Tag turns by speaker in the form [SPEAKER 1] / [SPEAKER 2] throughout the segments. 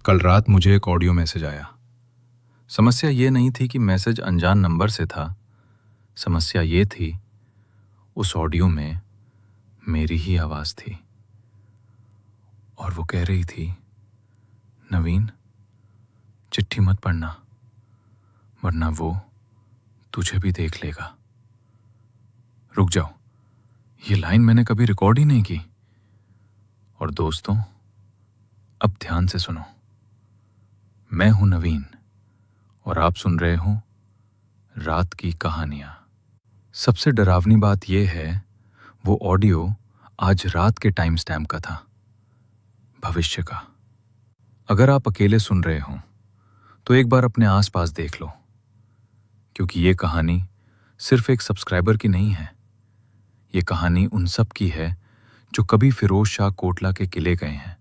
[SPEAKER 1] कल रात मुझे एक ऑडियो मैसेज आया। समस्या ये नहीं थी कि मैसेज अनजान नंबर से था। समस्या ये थी, उस ऑडियो में मेरी ही आवाज़ थी और वो कह रही थी, नवीन, चिट्ठी मत पढ़ना, वरना वो तुझे भी देख लेगा। रुक जाओ, ये लाइन मैंने कभी रिकॉर्ड ही नहीं की। और दोस्तों, अब ध्यान से सुनो। मैं हूं नवीन और आप सुन रहे हो रात की कहानियां। सबसे डरावनी बात यह है, वो ऑडियो आज रात के टाइम स्टैम्प का था, भविष्य का। अगर आप अकेले सुन रहे हो तो एक बार अपने आसपास देख लो, क्योंकि ये कहानी सिर्फ एक सब्सक्राइबर की नहीं है। ये कहानी उन सब की है जो कभी फिरोज शाह कोटला के किले गए हैं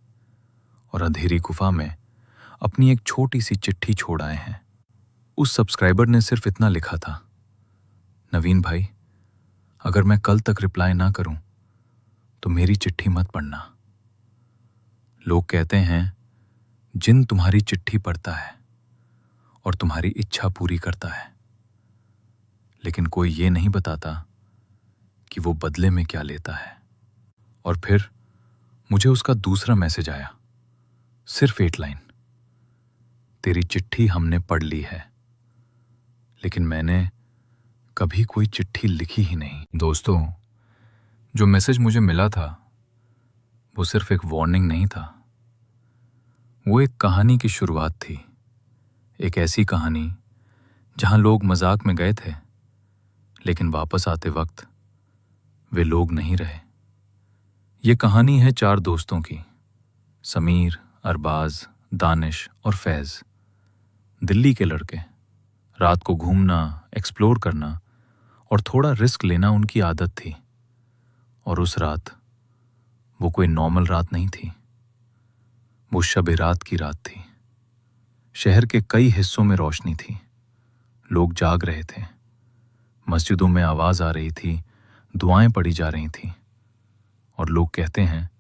[SPEAKER 1] और अंधेरी गुफा में अपनी एक छोटी सी चिट्ठी छोड़ आए हैं। उस सब्सक्राइबर ने सिर्फ इतना लिखा था, नवीन भाई, अगर मैं कल तक रिप्लाई ना करूं तो मेरी चिट्ठी मत पढ़ना। लोग कहते हैं, जिन तुम्हारी चिट्ठी पढ़ता है और तुम्हारी इच्छा पूरी करता है, लेकिन कोई ये नहीं बताता कि वो बदले में क्या लेता है। और फिर मुझे उसका दूसरा मैसेज आया, सिर्फ 8 लाइन। तेरी चिट्ठी हमने पढ़ ली है, लेकिन मैंने कभी कोई चिट्ठी लिखी ही नहीं। दोस्तों, जो मैसेज मुझे मिला था वो सिर्फ एक वार्निंग नहीं था, वो एक कहानी की शुरुआत थी। एक ऐसी कहानी जहां लोग मजाक में गए थे, लेकिन वापस आते वक्त वे लोग नहीं रहे। ये कहानी है 4 दोस्तों की, समीर, अरबाज, दानिश और फैज़। दिल्ली के लड़के। रात को घूमना, एक्सप्लोर करना और थोड़ा रिस्क लेना उनकी आदत थी। और उस रात वो कोई नॉर्मल रात नहीं थी, वो शब रात की रात थी। शहर के कई हिस्सों में रोशनी थी, लोग जाग रहे थे, मस्जिदों में आवाज़ आ रही थी, दुआएं पढ़ी जा रही थीं। और लोग कहते हैं,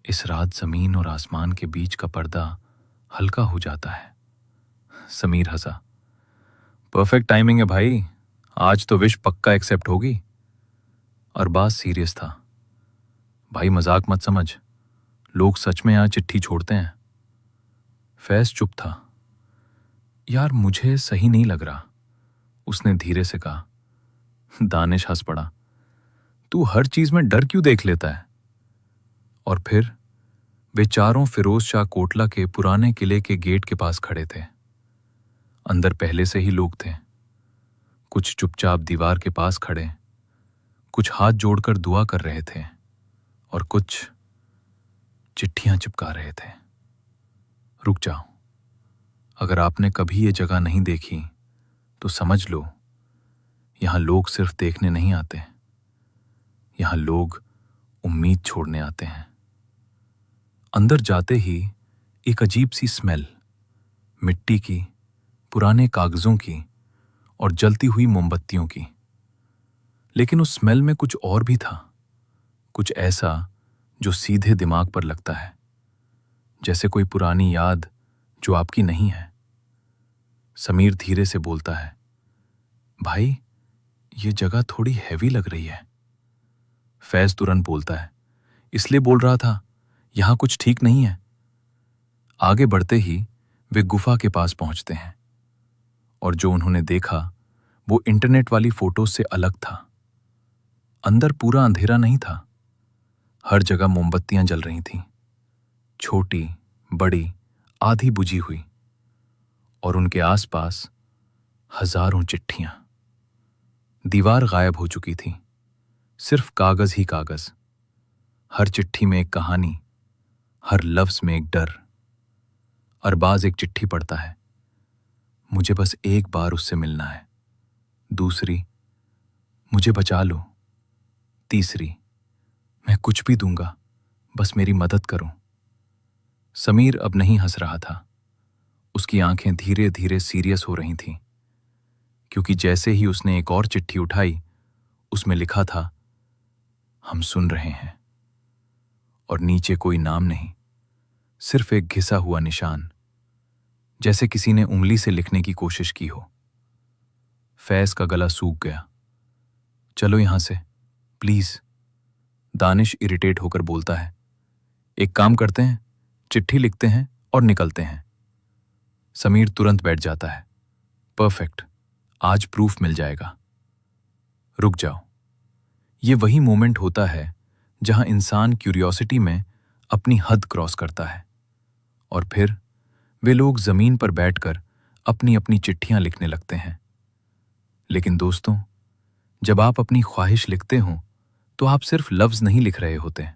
[SPEAKER 1] इस रात ज़मीन और आसमान के बीच का पर्दा हल्का हो जाता है। समीर हंसा, परफेक्ट टाइमिंग है भाई, आज तो विश पक्का एक्सेप्ट होगी। अरबाज सीरियस था, भाई मजाक मत समझ, लोग सच में यहाँ चिट्ठी छोड़ते हैं। फैज़ चुप था, यार मुझे सही नहीं लग रहा, उसने धीरे से कहा। दानिश हंस पड़ा, तू हर चीज में डर क्यों देख लेता है? और फिर वे चारों फिरोज शाह कोटला के पुराने किले के गेट के पास खड़े थे। अंदर पहले से ही लोग थे, कुछ चुपचाप दीवार के पास खड़े, कुछ हाथ जोड़कर दुआ कर रहे थे और कुछ चिट्ठियां चिपका रहे थे। रुक जाओ, अगर आपने कभी ये जगह नहीं देखी तो समझ लो, यहां लोग सिर्फ देखने नहीं आते, यहां लोग उम्मीद छोड़ने आते हैं। अंदर जाते ही एक अजीब सी स्मेल, मिट्टी की, पुराने कागजों की और जलती हुई मोमबत्तियों की। लेकिन उस स्मेल में कुछ और भी था, कुछ ऐसा जो सीधे दिमाग पर लगता है, जैसे कोई पुरानी याद जो आपकी नहीं है। समीर धीरे से बोलता है, भाई ये जगह थोड़ी हैवी लग रही है। फैज़ तुरंत बोलता है, इसलिए बोल रहा था, यहां कुछ ठीक नहीं है। आगे बढ़ते ही वे गुफा के पास पहुंचते हैं और जो उन्होंने देखा वो इंटरनेट वाली फोटोज से अलग था। अंदर पूरा अंधेरा नहीं था, हर जगह मोमबत्तियां जल रही थीं, छोटी, बड़ी, आधी बुझी हुई। और उनके आसपास हजारों चिट्ठियां। दीवार गायब हो चुकी थी, सिर्फ कागज ही कागज। हर चिट्ठी में एक कहानी, हर लफ्ज में एक डर। अरबाज एक चिट्ठी पढ़ता है, मुझे बस एक बार उससे मिलना है। दूसरी, मुझे बचा लो। तीसरी, मैं कुछ भी दूंगा, बस मेरी मदद करो। समीर अब नहीं हंस रहा था, उसकी आंखें धीरे धीरे सीरियस हो रही थीं, क्योंकि जैसे ही उसने एक और चिट्ठी उठाई, उसमें लिखा था, हम सुन रहे हैं। और नीचे कोई नाम नहीं, सिर्फ एक घिसा हुआ निशान, जैसे किसी ने उंगली से लिखने की कोशिश की हो। फैज का गला सूख गया। चलो यहां से, प्लीज, दानिश इरिटेट होकर बोलता है। एक काम करते हैं, चिट्ठी लिखते हैं और निकलते हैं। समीर तुरंत बैठ जाता है। परफेक्ट, आज प्रूफ मिल जाएगा। रुक जाओ। ये वही मोमेंट होता है जहां इंसान क्यूरियोसिटी में अपनी हद क्रॉस करता है और फिर वे लोग जमीन पर बैठकर अपनी अपनी चिट्ठियां लिखने लगते हैं। लेकिन दोस्तों, जब आप अपनी ख्वाहिश लिखते हो तो आप सिर्फ लफ्ज नहीं लिख रहे होते,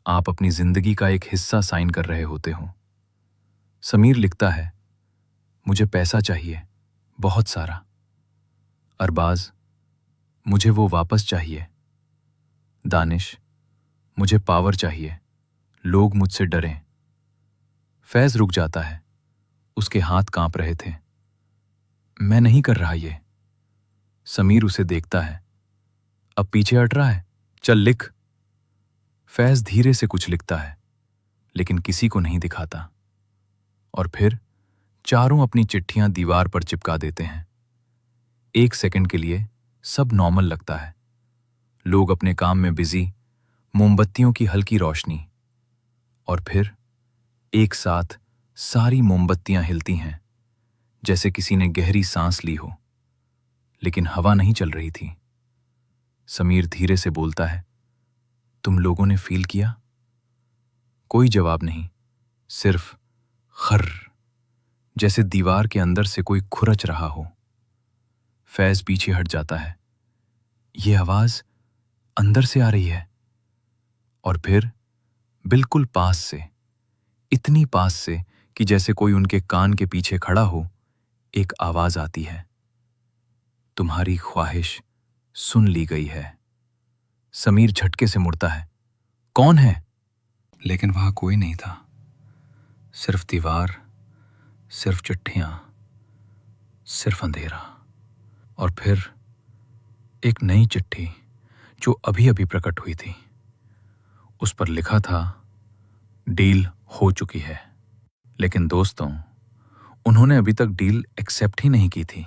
[SPEAKER 1] आप अपनी जिंदगी का एक हिस्सा साइन कर रहे होते हो। समीर लिखता है, मुझे पैसा चाहिए, बहुत सारा। अरबाज, मुझे वो वापस चाहिए। दानिश, मुझे पावर चाहिए, लोग मुझसे डरें। फैज रुक जाता है, उसके हाथ कांप रहे थे। मैं नहीं कर रहा ये। समीर उसे देखता है। अब पीछे हट रहा है, चल लिख। फैज धीरे से कुछ लिखता है, लेकिन किसी को नहीं दिखाता। और फिर चारों अपनी चिट्ठियां दीवार पर चिपका देते हैं। एक सेकंड के लिए सब नॉर्मल लगता है। लोग अपने काम में बिजी, मोमबत्तियों की हल्की रोशनी। और फिर एक साथ सारी मोमबत्तियां हिलती हैं, जैसे किसी ने गहरी सांस ली हो, लेकिन हवा नहीं चल रही थी। समीर धीरे से बोलता है, तुम लोगों ने फील किया? कोई जवाब नहीं, सिर्फ खर्र, जैसे दीवार के अंदर से कोई खुरच रहा हो। फैज पीछे हट जाता है। ये आवाज अंदर से आ रही है। और फिर बिल्कुल पास से, इतनी पास से कि जैसे कोई उनके कान के पीछे खड़ा हो, एक आवाज आती है, तुम्हारी ख्वाहिश सुन ली गई है। समीर झटके से मुड़ता है। कौन है? लेकिन वहां कोई नहीं था। सिर्फ दीवार, सिर्फ चिट्ठियां, सिर्फ अंधेरा। और फिर एक नई चिट्ठी जो अभी अभी प्रकट हुई थी। उस पर लिखा था, डील हो चुकी है। लेकिन दोस्तों, उन्होंने अभी तक डील एक्सेप्ट ही नहीं की थी।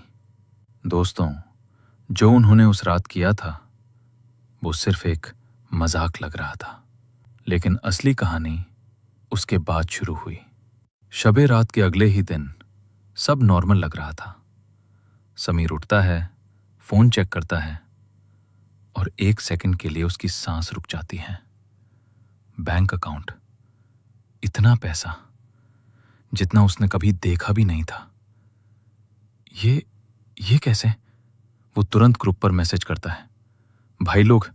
[SPEAKER 1] दोस्तों, जो उन्होंने उस रात किया था वो सिर्फ एक मजाक लग रहा था। लेकिन असली कहानी उसके बाद शुरू हुई। शबे रात के अगले ही दिन सब नॉर्मल लग रहा था। समीर उठता है, फोन चेक करता है और एक सेकंड के लिए उसकी सांस रुक जाती है। बैंक अकाउंट, इतना पैसा जितना उसने कभी देखा भी नहीं था। ये कैसे? वो तुरंत ग्रुप पर मैसेज करता है, भाई लोग,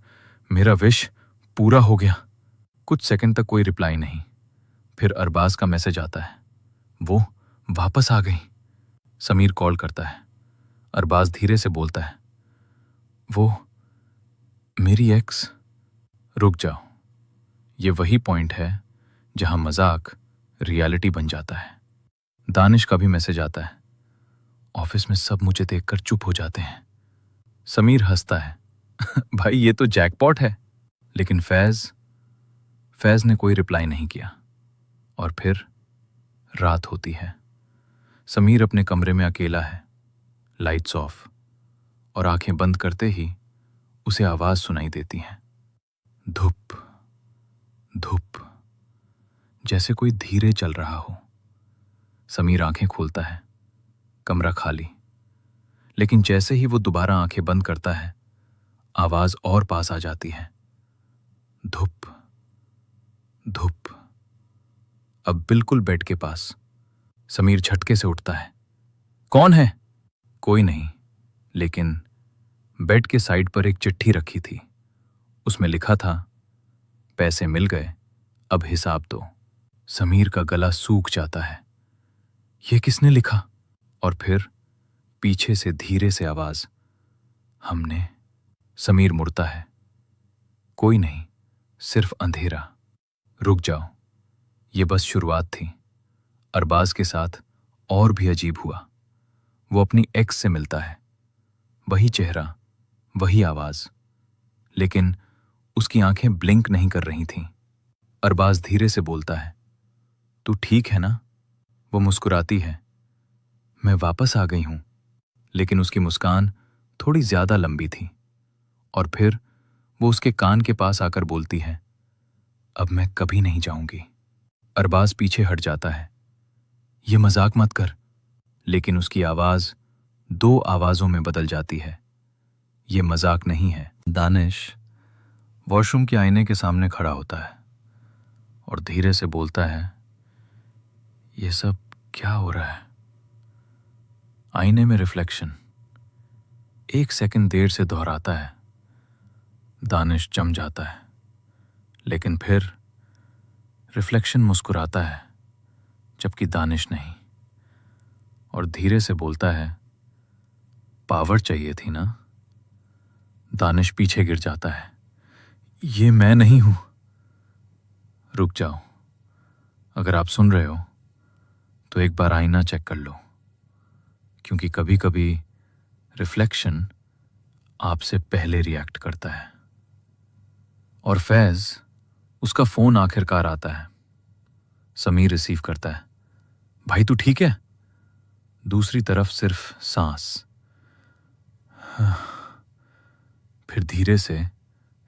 [SPEAKER 1] मेरा विश पूरा हो गया। कुछ सेकंड तक कोई रिप्लाई नहीं। फिर अरबाज का मैसेज आता है, वो वापस आ गई। समीर कॉल करता है। अरबाज धीरे से बोलता है, वो मेरी एक्स। रुक जाओ, ये वही पॉइंट है जहां मजाक रियलिटी बन जाता है। दानिश का भी मैसेज आता है, ऑफिस में सब मुझे देखकर चुप हो जाते हैं। समीर हंसता है, भाई ये तो जैकपॉट है। लेकिन फैज ने कोई रिप्लाई नहीं किया। और फिर रात होती है। समीर अपने कमरे में अकेला है, लाइट्स ऑफ, और आंखें बंद करते ही उसे आवाज सुनाई देती है, धुप धुप, जैसे कोई धीरे चल रहा हो। समीर आंखें खोलता है, कमरा खाली। लेकिन जैसे ही वो दोबारा आंखें बंद करता है, आवाज और पास आ जाती है, धुप धुप। अब बिल्कुल बेड के पास। समीर झटके से उठता है। कौन है? कोई नहीं, लेकिन बेड के साइड पर एक चिट्ठी रखी थी। उसमें लिखा था, पैसे मिल गए, अब हिसाब दो। समीर का गला सूख जाता है। यह किसने लिखा? और फिर पीछे से धीरे से आवाज, हमने। समीर मुड़ता है। कोई नहीं, सिर्फ अंधेरा। रुक जाओ, ये बस शुरुआत थी। अरबाज के साथ और भी अजीब हुआ। वो अपनी एक्स से मिलता है, वही चेहरा, वही आवाज, लेकिन उसकी आंखें ब्लिंक नहीं कर रही थीं। अरबाज धीरे से बोलता है, तू ठीक है ना? वो मुस्कुराती है। मैं वापस आ गई हूं। लेकिन उसकी मुस्कान थोड़ी ज्यादा लंबी थी और फिर वो उसके कान के पास आकर बोलती है, अब मैं कभी नहीं जाऊंगी। अरबाज पीछे हट जाता है। ये मजाक मत कर। लेकिन उसकी आवाज 2 आवाजों में बदल जाती है। ये मजाक नहीं है। दानिश वॉशरूम के आईने के सामने खड़ा होता है और धीरे से बोलता है, ये सब क्या हो रहा है? आईने में रिफ्लेक्शन 1 सेकंड देर से दोहराता है। दानिश जम जाता है, लेकिन फिर रिफ्लेक्शन मुस्कुराता है, जबकि दानिश नहीं, और धीरे से बोलता है, पावर चाहिए थी ना? दानिश पीछे गिर जाता है। ये मैं नहीं हूं। रुक जाओ। अगर आप सुन रहे हो तो एक बार आईना चेक कर लो, क्योंकि कभी कभी रिफ्लेक्शन आपसे पहले रिएक्ट करता है। और फैज, उसका फोन आखिरकार आता है। समीर रिसीव करता है। भाई तू ठीक है? दूसरी तरफ सिर्फ सांस। फिर धीरे से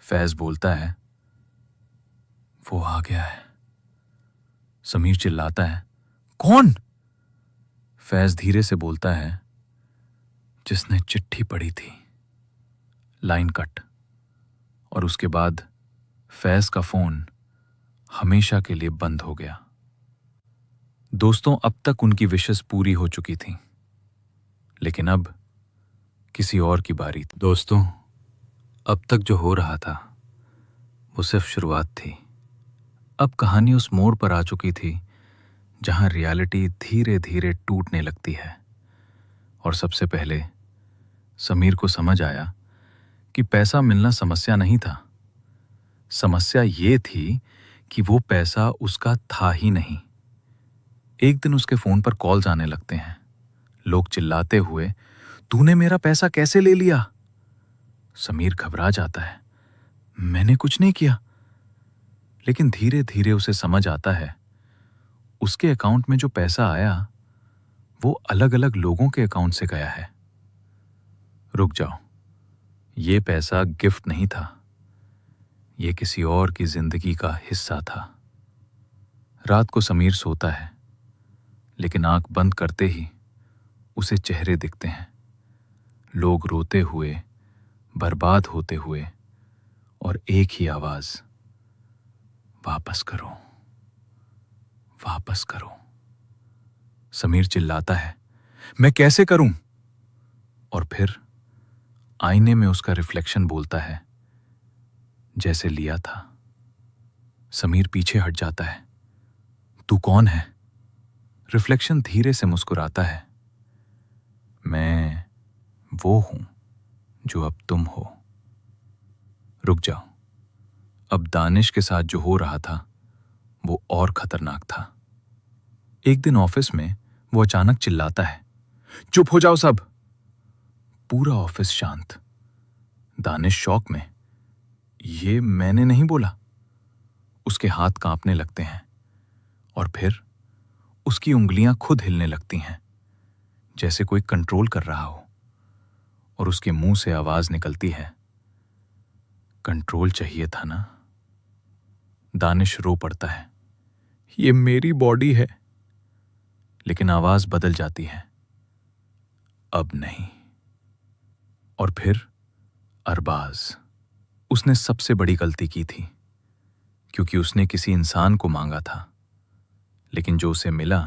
[SPEAKER 1] फैज बोलता है, वो आ गया है। समीर चिल्लाता है, कौन? फैज धीरे से बोलता है, जिसने चिट्ठी पढ़ी थी। Line cut. और उसके बाद फैज का फोन हमेशा के लिए बंद हो गया। दोस्तों, अब तक उनकी विशेस पूरी हो चुकी थी, लेकिन अब किसी और की बारी थी। दोस्तों, अब तक जो हो रहा था वो सिर्फ शुरुआत थी। अब कहानी उस मोड़ पर आ चुकी थी जहां रियलिटी धीरे धीरे टूटने लगती है। और सबसे पहले समीर को समझ आया कि पैसा मिलना समस्या नहीं था। समस्या ये थी कि वो पैसा उसका था ही नहीं। एक दिन उसके फोन पर कॉल्स आने लगते हैं, लोग चिल्लाते हुए, तूने मेरा पैसा कैसे ले लिया? समीर घबरा जाता है, मैंने कुछ नहीं किया। लेकिन धीरे धीरे उसे समझ आता है, उसके अकाउंट में जो पैसा आया वो अलग अलग लोगों के अकाउंट से गया है। रुक जाओ, ये पैसा गिफ्ट नहीं था, ये किसी और की जिंदगी का हिस्सा था। रात को समीर सोता है, लेकिन आंख बंद करते ही उसे चेहरे दिखते हैं, लोग रोते हुए, बर्बाद होते हुए, और एक ही आवाज, वापस करो, वापस करो। समीर चिल्लाता है, मैं कैसे करूं? और फिर आईने में उसका रिफ्लेक्शन बोलता है, जैसे लिया था। समीर पीछे हट जाता है। तू कौन है? रिफ्लेक्शन धीरे से मुस्कुराता है, मैं वो हूं जो अब तुम हो। रुक जाओ, अब दानिश के साथ जो हो रहा था वो और खतरनाक था। एक दिन ऑफिस में वो अचानक चिल्लाता है, चुप हो जाओ सब। पूरा ऑफिस शांत। दानिश शॉक में, ये मैंने नहीं बोला। उसके हाथ कांपने लगते हैं और फिर उसकी उंगलियां खुद हिलने लगती हैं, जैसे कोई कंट्रोल कर रहा हो। और उसके मुंह से आवाज निकलती है, कंट्रोल चाहिए था ना? दानिश रो पड़ता है, ये मेरी बॉडी है। लेकिन आवाज बदल जाती है, अब नहीं। और फिर अरबाज, उसने सबसे बड़ी गलती की थी, क्योंकि उसने किसी इंसान को मांगा था, लेकिन जो उसे मिला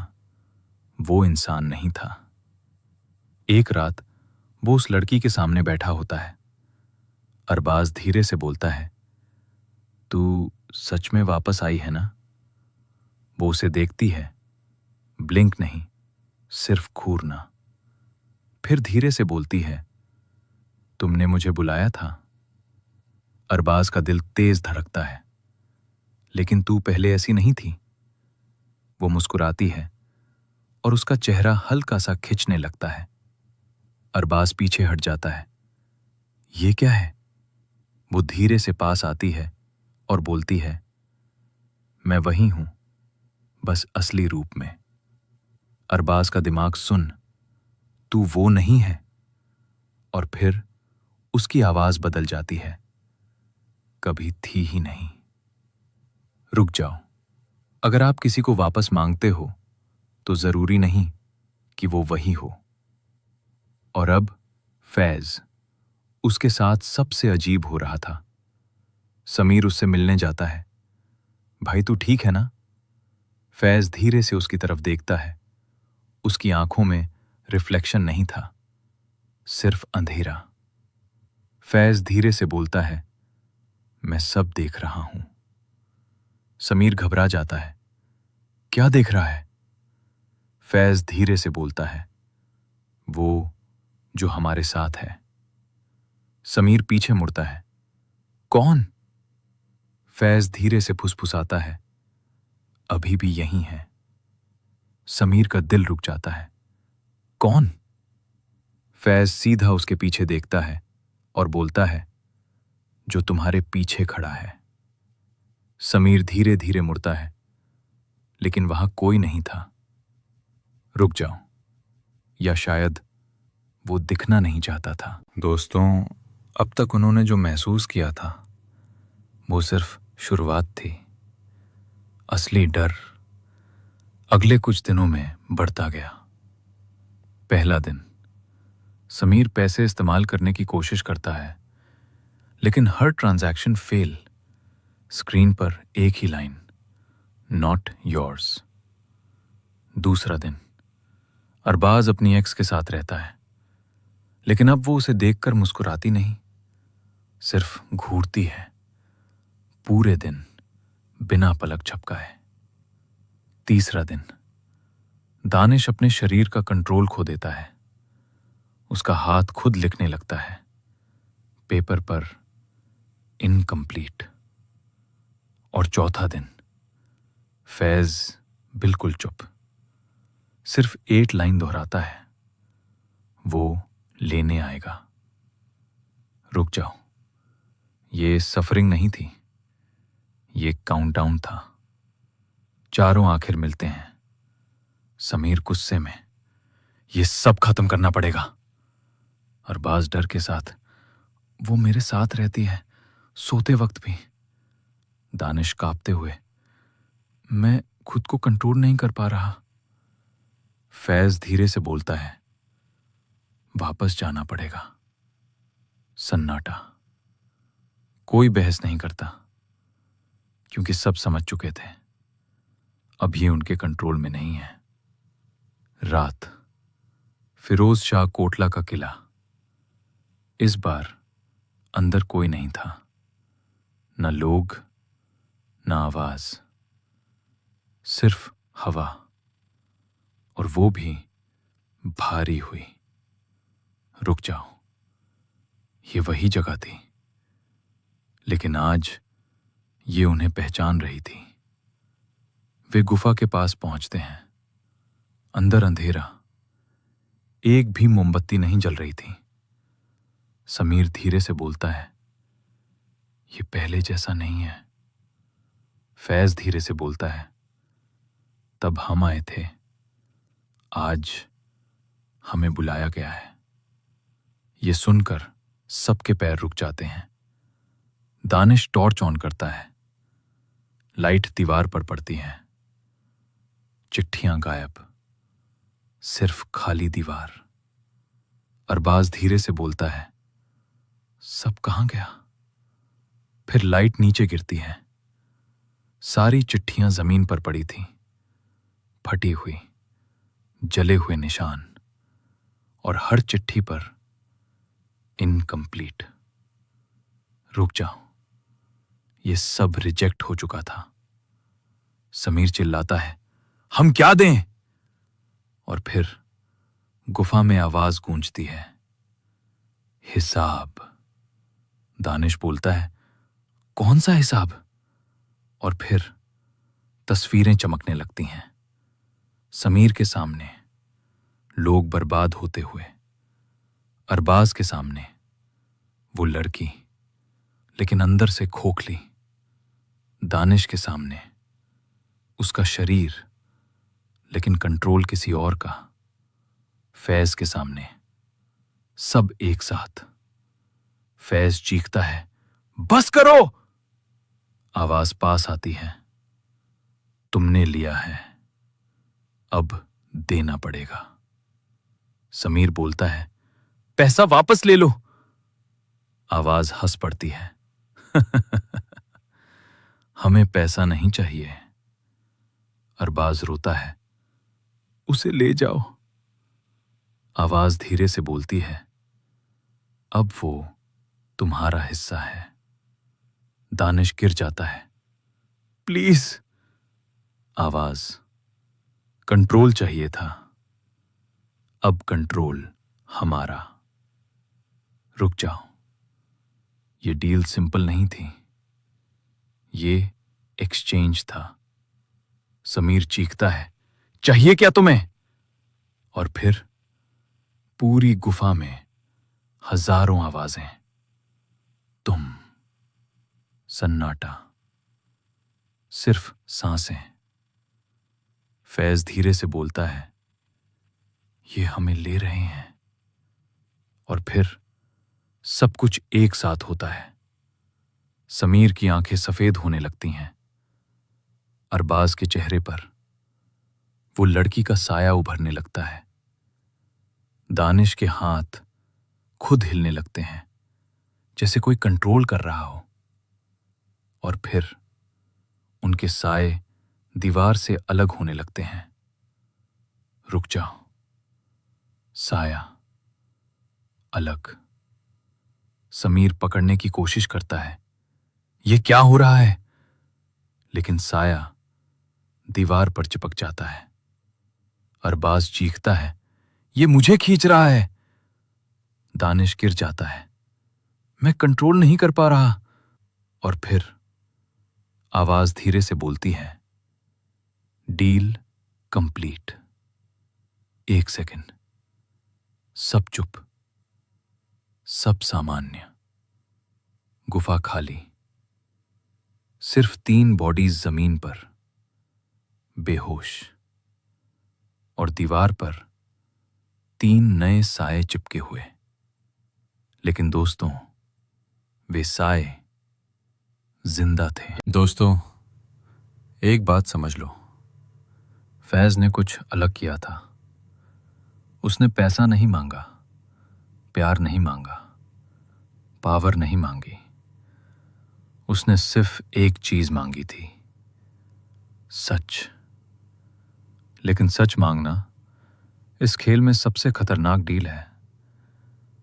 [SPEAKER 1] वो इंसान नहीं था। एक रात वो उस लड़की के सामने बैठा होता है। अरबाज धीरे से बोलता है, तू सच में वापस आई है ना? वो उसे देखती है, ब्लिंक नहीं, सिर्फ घूरना। फिर धीरे से बोलती है, तुमने मुझे बुलाया था? अरबाज का दिल तेज धड़कता है, लेकिन तू पहले ऐसी नहीं थी। वो मुस्कुराती है और उसका चेहरा हल्का सा खिंचने लगता है। अरबाज पीछे हट जाता है। ये क्या है? वो धीरे से पास आती है और बोलती है, मैं वही हूं, बस असली रूप में। अरबाज का दिमाग सुन, तू वो नहीं है। और फिर उसकी आवाज बदल जाती है, कभी थी ही नहीं। रुक जाओ, अगर आप किसी को वापस मांगते हो तो जरूरी नहीं कि वो वही हो। और अब फैज उसके साथ सबसे अजीब हो रहा था। समीर उससे मिलने जाता है। भाई तू ठीक है ना? फैज धीरे से उसकी तरफ देखता है। उसकी आंखों में रिफ्लेक्शन नहीं था, सिर्फ अंधेरा। फैज धीरे से बोलता है, मैं सब देख रहा हूं। समीर घबरा जाता है। क्या देख रहा है? फैज धीरे से बोलता है, वो जो हमारे साथ है। समीर पीछे मुड़ता है। कौन? फैज धीरे से फुसफुसाता है, अभी भी यही है। समीर का दिल रुक जाता है। कौन? फैज सीधा उसके पीछे देखता है और बोलता है, जो तुम्हारे पीछे खड़ा है। समीर धीरे धीरे मुड़ता है, लेकिन वहां कोई नहीं था। रुक जाओ, या शायद वो दिखना नहीं चाहता था। दोस्तों, अब तक उन्होंने जो महसूस किया था वो सिर्फ शुरुआत थी। असली डर अगले कुछ दिनों में बढ़ता गया। पहला दिन, समीर पैसे इस्तेमाल करने की कोशिश करता है, लेकिन हर ट्रांजैक्शन फेल। स्क्रीन पर एक ही लाइन, नॉट योर्स। दूसरा दिन, अरबाज अपनी एक्स के साथ रहता है, लेकिन अब वो उसे देखकर मुस्कुराती नहीं, सिर्फ घूरती है, पूरे दिन बिना पलक झपकाए। तीसरा दिन, दानिश अपने शरीर का कंट्रोल खो देता है। उसका हाथ खुद लिखने लगता है, पेपर पर इनकम्प्लीट। और चौथा दिन, फैज बिल्कुल चुप, सिर्फ 8 लाइन दोहराता है, वो लेने आएगा। रुक जाओ, ये सफरिंग नहीं थी, ये काउंटडाउन था। चारों आखिर मिलते हैं। समीर गुस्से में, ये सब खत्म करना पड़ेगा। अरबाज डर के साथ, वो मेरे साथ रहती है, सोते वक्त भी। दानिश कांपते हुए, मैं खुद को कंट्रोल नहीं कर पा रहा। फैज धीरे से बोलता है, वापस जाना पड़ेगा। सन्नाटा। कोई बहस नहीं करता, क्योंकि सब समझ चुके थे अब ये उनके कंट्रोल में नहीं है। रात, फिरोज शाह कोटला का किला। इस बार अंदर कोई नहीं था, न लोग, न आवाज, सिर्फ हवा, और वो भी भारी हुई। रुक जाओ, ये वही जगह थी, लेकिन आज ये उन्हें पहचान रही थी। वे गुफा के पास पहुंचते हैं। अंदर अंधेरा, एक भी मोमबत्ती नहीं जल रही थी। समीर धीरे से बोलता है, ये पहले जैसा नहीं है। फैज धीरे से बोलता है, तब हम आए थे, आज हमें बुलाया गया है। ये सुनकर सबके पैर रुक जाते हैं। दानिश टॉर्च ऑन करता है। लाइट दीवार पर पड़ती है। चिट्ठियां गायब, सिर्फ खाली दीवार। अरबाज धीरे से बोलता है, सब कहां गया? फिर लाइट नीचे गिरती है। सारी चिट्ठियां जमीन पर पड़ी थीं, फटी हुई, जले हुए निशान, और हर चिट्ठी पर इनकम्प्लीट। रुक जाओ, ये सब रिजेक्ट हो चुका था। समीर चिल्लाता है, हम क्या दें? और फिर गुफा में आवाज गूंजती है, हिसाब। दानिश बोलता है, कौन सा हिसाब? और फिर तस्वीरें चमकने लगती हैं। समीर के सामने लोग बर्बाद होते हुए, अरबाज के सामने वो लड़की, लेकिन अंदर से खोखली। दानिश के सामने उसका शरीर लेकिन कंट्रोल किसी और का। फैज के सामने सब एक साथ। फैज चीखता है, बस करो। आवाज पास आती है, तुमने लिया है, अब देना पड़ेगा। समीर बोलता है, पैसा वापस ले लो। आवाज हंस पड़ती है, हमें पैसा नहीं चाहिए। अरबाज रोता है, उसे ले जाओ। आवाज धीरे से बोलती है, अब वो तुम्हारा हिस्सा है। दानिश गिर जाता है, प्लीज। आवाज, कंट्रोल चाहिए था, अब कंट्रोल हमारा। रुक जाओ, ये डील सिंपल नहीं थी, ये एक्सचेंज था। समीर चीखता है, चाहिए क्या तुम्हें? और फिर पूरी गुफा में हजारों आवाजें। तुम, सन्नाटा, सिर्फ सांसें। फैज धीरे से बोलता है, ये हमें ले रहे हैं। और फिर सब कुछ एक साथ होता है। समीर की आंखें सफेद होने लगती हैं। अरबाज के चेहरे पर वो लड़की का साया उभरने लगता है। दानिश के हाथ खुद हिलने लगते हैं, जैसे कोई कंट्रोल कर रहा हो। और फिर उनके साए दीवार से अलग होने लगते हैं। रुक जाओ, साया अलग। समीर पकड़ने की कोशिश करता है, यह क्या हो रहा है? लेकिन साया दीवार पर चिपक जाता है। अरबाज चीखता है, यह मुझे खींच रहा है। दानिश गिर जाता है, मैं कंट्रोल नहीं कर पा रहा। और फिर आवाज धीरे से बोलती है, डील कंप्लीट। 1 सेकंड, सब चुप, सब सामान्य। गुफा खाली, सिर्फ 3 बॉडीज जमीन पर बेहोश, और दीवार पर 3 नए साए चिपके हुए। लेकिन दोस्तों, वे साए जिंदा थे। दोस्तों, एक बात समझ लो, फैज ने कुछ अलग किया था। उसने पैसा नहीं मांगा, प्यार नहीं मांगा, पावर नहीं मांगी। उसने सिर्फ एक चीज मांगी थी, सच। लेकिन सच मांगना इस खेल में सबसे खतरनाक डील है।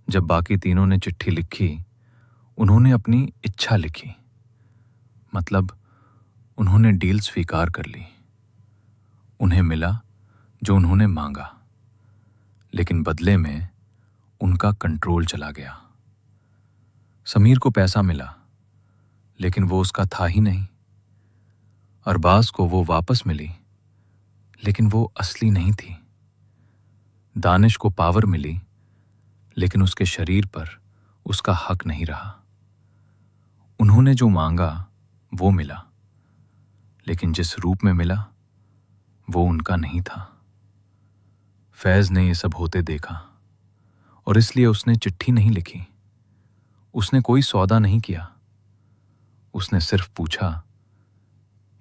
[SPEAKER 1] जब बाकी तीनों ने चिट्ठी लिखी, उन्होंने अपनी इच्छा लिखी। मतलब उन्होंने डील स्वीकार कर ली। उन्हें मिला जो उन्होंने मांगा, लेकिन बदले में उनका कंट्रोल चला गया। समीर को पैसा मिला, लेकिन वो उसका था ही नहीं। अरबाज को वो वापस मिली, लेकिन वो असली नहीं थी। दानिश को पावर मिली, लेकिन उसके शरीर पर उसका हक नहीं रहा। उन्होंने जो मांगा वो मिला, लेकिन जिस रूप में मिला वो उनका नहीं था। फैज ने ये सब होते देखा, और इसलिए उसने चिट्ठी नहीं लिखी। उसने कोई सौदा नहीं किया। उसने सिर्फ पूछा,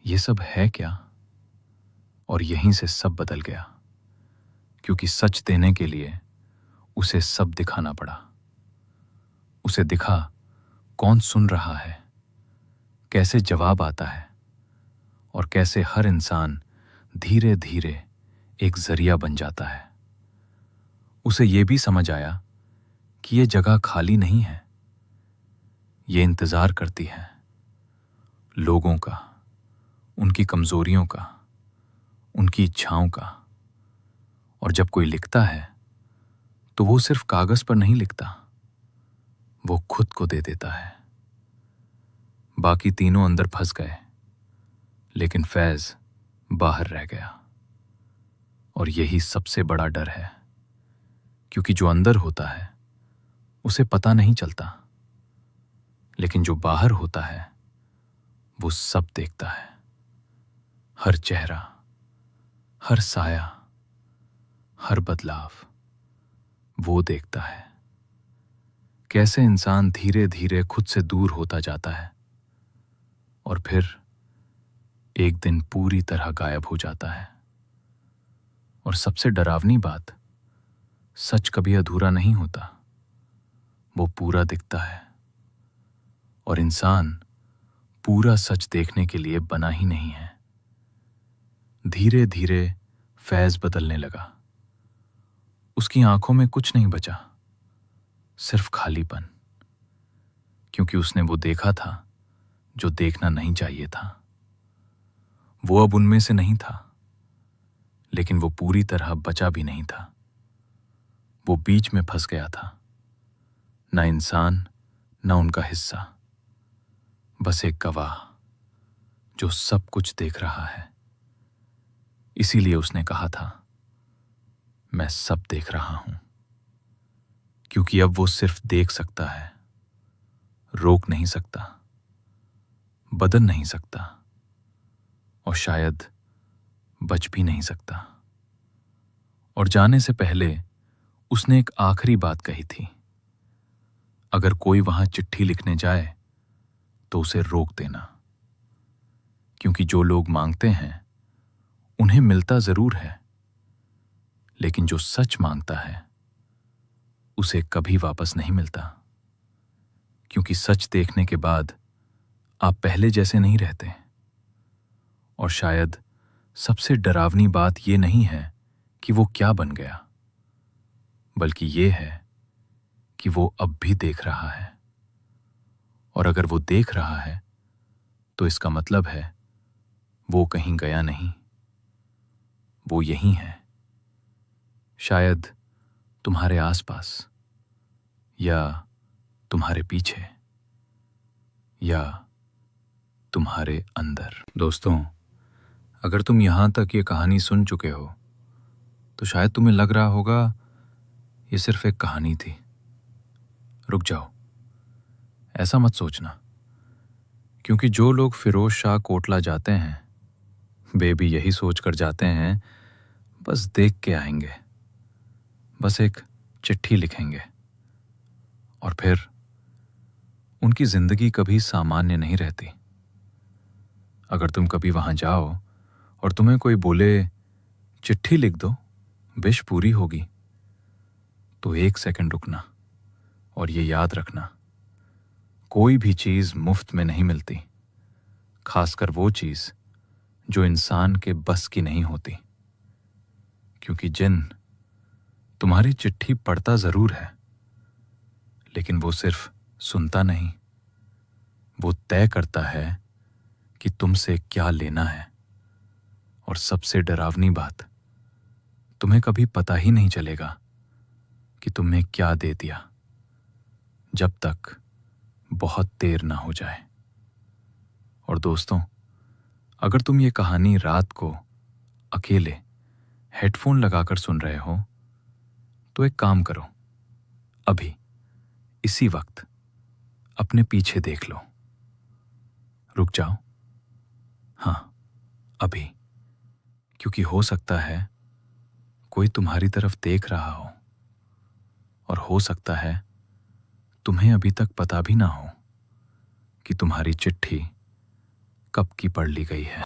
[SPEAKER 1] ये सब है क्या? और यहीं से सब बदल गया, क्योंकि सच देने के लिए उसे सब दिखाना पड़ा। उसे दिखा कौन सुन रहा है, कैसे जवाब आता है, और कैसे हर इंसान धीरे धीरे एक जरिया बन जाता है। उसे यह भी समझ आया कि यह जगह खाली नहीं है, ये इंतजार करती है लोगों का, उनकी कमजोरियों का, उनकी इच्छाओं का। और जब कोई लिखता है तो वो सिर्फ कागज पर नहीं लिखता, वो खुद को दे देता है। बाकी तीनों अंदर फंस गए, लेकिन फैज बाहर रह गया। और यही सबसे बड़ा डर है, क्योंकि जो अंदर होता है उसे पता नहीं चलता, लेकिन जो बाहर होता है वो सब देखता है। हर चेहरा, हर साया, हर बदलाव वो देखता है। कैसे इंसान धीरे धीरे खुद से दूर होता जाता है और फिर एक दिन पूरी तरह गायब हो जाता है। और सबसे डरावनी बात, सच कभी अधूरा नहीं होता, वो पूरा दिखता है। और इंसान पूरा सच देखने के लिए बना ही नहीं है। धीरे धीरे फैज बदलने लगा। उसकी आंखों में कुछ नहीं बचा, सिर्फ खालीपन, क्योंकि उसने वो देखा था जो देखना नहीं चाहिए था। वो अब उनमें से नहीं था, लेकिन वो पूरी तरह बचा भी नहीं था। वो बीच में फंस गया था, ना इंसान ना उनका हिस्सा, बस एक गवाह जो सब कुछ देख रहा है। इसीलिए उसने कहा था, मैं सब देख रहा हूं। क्योंकि अब वो सिर्फ देख सकता है, रोक नहीं सकता, बदल नहीं सकता और शायद बच भी नहीं सकता। और जाने से पहले उसने एक आखिरी बात कही थी, अगर कोई वहां चिट्ठी लिखने जाए तो उसे रोक देना। क्योंकि जो लोग मांगते हैं उन्हें मिलता जरूर है, लेकिन जो सच मांगता है उसे कभी वापस नहीं मिलता। क्योंकि सच देखने के बाद आप पहले जैसे नहीं रहते। और शायद सबसे डरावनी बात यह नहीं है कि वो क्या बन गया, बल्कि ये है कि वो अब भी देख रहा है। और अगर वो देख रहा है तो इसका मतलब है वो कहीं गया नहीं, वो यहीं है, शायद तुम्हारे आसपास, या तुम्हारे पीछे, या तुम्हारे अंदर। दोस्तों, अगर तुम यहां तक ये कहानी सुन चुके हो तो शायद तुम्हें लग रहा होगा ये सिर्फ एक कहानी थी। रुक जाओ, ऐसा मत सोचना। क्योंकि जो लोग फिरोज शाह कोटला जाते हैं वे भी यही सोच कर जाते हैं, बस देख के आएंगे, बस एक चिट्ठी लिखेंगे। और फिर उनकी जिंदगी कभी सामान्य नहीं रहती। अगर तुम कभी वहां जाओ और तुम्हें कोई बोले चिट्ठी लिख दो, विश पूरी होगी, तो एक सेकंड रुकना और ये याद रखना, कोई भी चीज मुफ्त में नहीं मिलती, खासकर वो चीज जो इंसान के बस की नहीं होती। क्योंकि जिन तुम्हारी चिट्ठी पढ़ता जरूर है, लेकिन वो सिर्फ सुनता नहीं, वो तय करता है कि तुमसे क्या लेना है। और सबसे डरावनी बात, तुम्हें कभी पता ही नहीं चलेगा कि तुमने क्या दे दिया, जब तक बहुत देर ना हो जाए। और दोस्तों, अगर तुम ये कहानी रात को अकेले हेडफोन लगाकर सुन रहे हो तो एक काम करो, अभी इसी वक्त अपने पीछे देख लो। रुक जाओ, हां, अभी। क्योंकि हो सकता है कोई तुम्हारी तरफ देख रहा हो, और हो सकता है तुम्हें अभी तक पता भी ना हो कि तुम्हारी चिट्ठी कब की पढ़ ली गई है।